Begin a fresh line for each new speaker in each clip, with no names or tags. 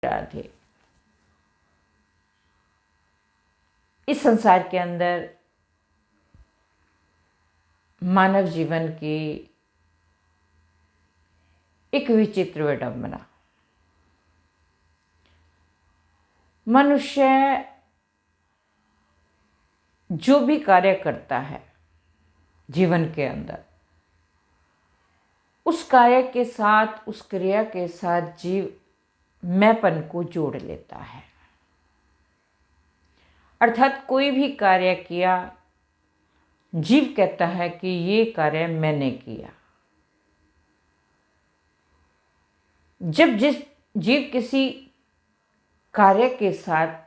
राधे। इस संसार के अंदर मानव जीवन की एक विचित्र विडंबना। मनुष्य जो भी कार्य करता है जीवन के अंदर, उस कार्य के साथ, उस क्रिया के साथ जीव मैंपन को जोड़ लेता है। अर्थात कोई भी कार्य किया, जीव कहता है कि ये कार्य मैंने किया। जब जिस जीव किसी कार्य के साथ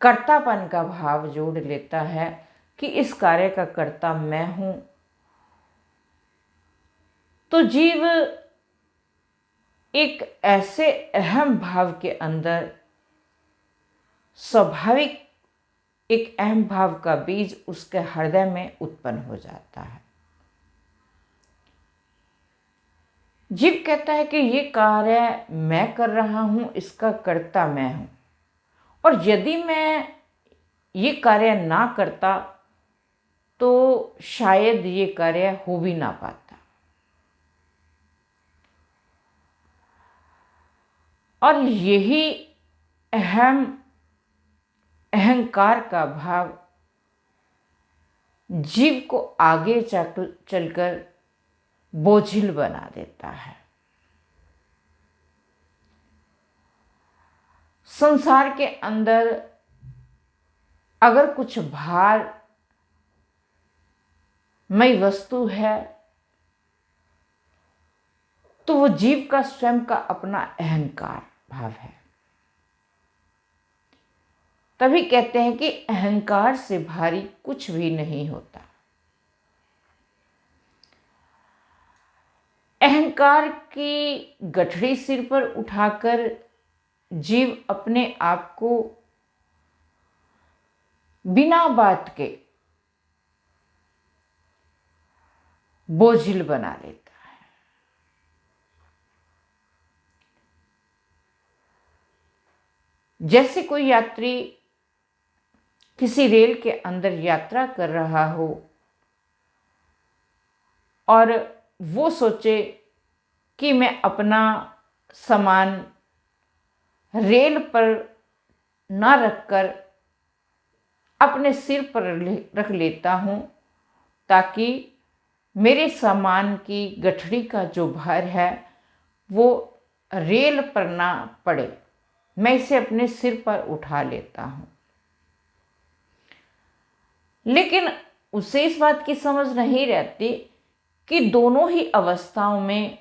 कर्तापन का भाव जोड़ लेता है कि इस कार्य का कर्ता मैं हूं, तो जीव एक ऐसे अहम भाव के अंदर, स्वाभाविक एक अहम भाव का बीज उसके हृदय में उत्पन्न हो जाता है। जीव कहता है कि ये कार्य मैं कर रहा हूं, इसका कर्ता मैं हूं, और यदि मैं ये कार्य ना करता तो शायद ये कार्य हो भी ना पाता। और यही अहंकार का भाव जीव को आगे चलकर बोझिल बना देता है। संसार के अंदर अगर कुछ भारमयी वस्तु है तो वो जीव का स्वयं का अपना अहंकार भाव है। तभी कहते हैं कि अहंकार से भारी कुछ भी नहीं होता। अहंकार की गठरी सिर पर उठाकर जीव अपने आप को बिना बात के बोझिल बना लेता है। जैसे कोई यात्री किसी रेल के अंदर यात्रा कर रहा हो और वो सोचे कि मैं अपना सामान रेल पर ना रखकर अपने सिर पर रख लेता हूँ, ताकि मेरे सामान की गठरी का जो भार है वो रेल पर ना पड़े, मैं इसे अपने सिर पर उठा लेता हूँ। लेकिन उसे इस बात की समझ नहीं रहती कि दोनों ही अवस्थाओं में,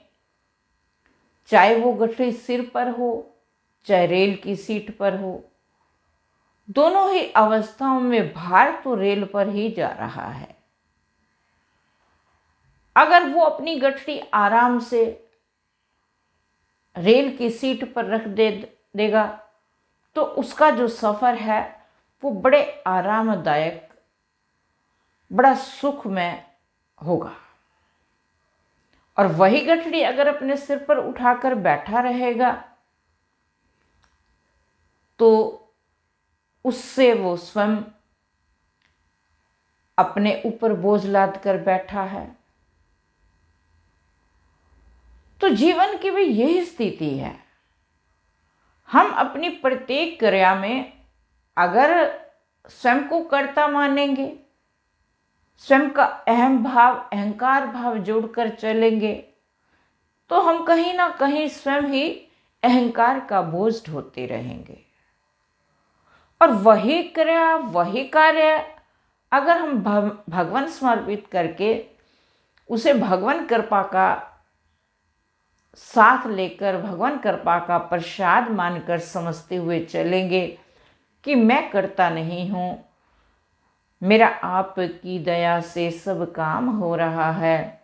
चाहे वो गठरी सिर पर हो चाहे रेल की सीट पर हो, दोनों ही अवस्थाओं में भार तो रेल पर ही जा रहा है। अगर वो अपनी गठरी आराम से रेल की सीट पर रख देगा तो उसका जो सफ़र है वो बड़े आरामदायक, बड़ा सुखमय होगा। और वही गठरी अगर अपने सिर पर उठाकर बैठा रहेगा तो उससे वो स्वयं अपने ऊपर बोझ लाद कर बैठा है। तो जीवन की भी यही स्थिति है। हम अपनी प्रत्येक क्रिया में अगर स्वयं को कर्ता मानेंगे, स्वयं का अहम भाव, अहंकार भाव जोड़कर चलेंगे, तो हम कहीं ना कहीं स्वयं ही अहंकार का बोझ ढोते रहेंगे। और वही क्रिया, वही कार्य अगर हम भगवान समर्पित करके उसे भगवान कृपा का साथ लेकर, भगवान कृपा का प्रसाद मानकर समझते हुए चलेंगे कि मैं करता नहीं हूँ, मेरा आपकी दया से सब काम हो रहा है,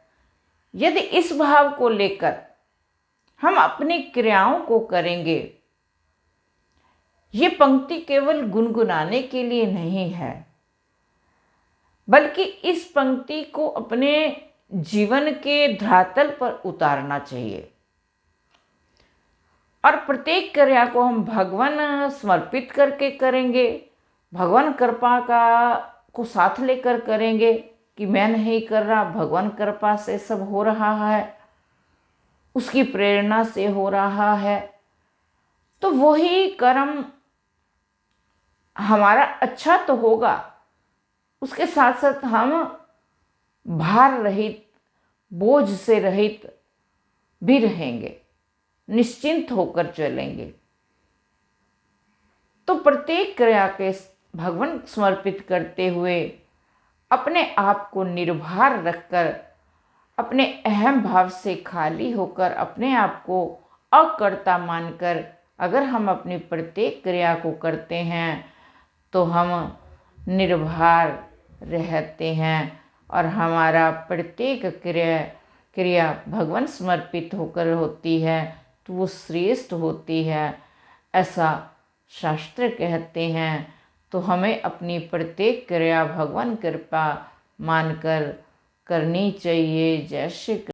यदि इस भाव को लेकर हम अपनी क्रियाओं को करेंगे, ये पंक्ति केवल गुनगुनाने के लिए नहीं है, बल्कि इस पंक्ति को अपने जीवन के धरातल पर उतारना चाहिए। और प्रत्येक क्रिया को हम भगवान समर्पित करके करेंगे, भगवान कृपा का को साथ लेकर करेंगे कि मैं नहीं कर रहा, भगवान कृपा से सब हो रहा है, उसकी प्रेरणा से हो रहा है, तो वही कर्म हमारा अच्छा तो होगा, उसके साथ साथ हम भार रहित, बोझ से रहित भी रहेंगे, निश्चिंत होकर चलेंगे। तो प्रत्येक क्रिया के भगवान समर्पित करते हुए अपने आप को निर्भर रखकर, अपने अहम भाव से खाली होकर, अपने आप को अकर्ता मानकर अगर हम अपनी प्रत्येक क्रिया को करते हैं तो हम निर्भर रहते हैं और हमारा प्रत्येक क्रिया भगवान समर्पित होकर होती है तो वो श्रेष्ठ होती है, ऐसा शास्त्र कहते हैं। तो हमें अपनी प्रत्येक क्रिया भगवान कृपा मानकर करनी चाहिए। जय श्री कृष्ण।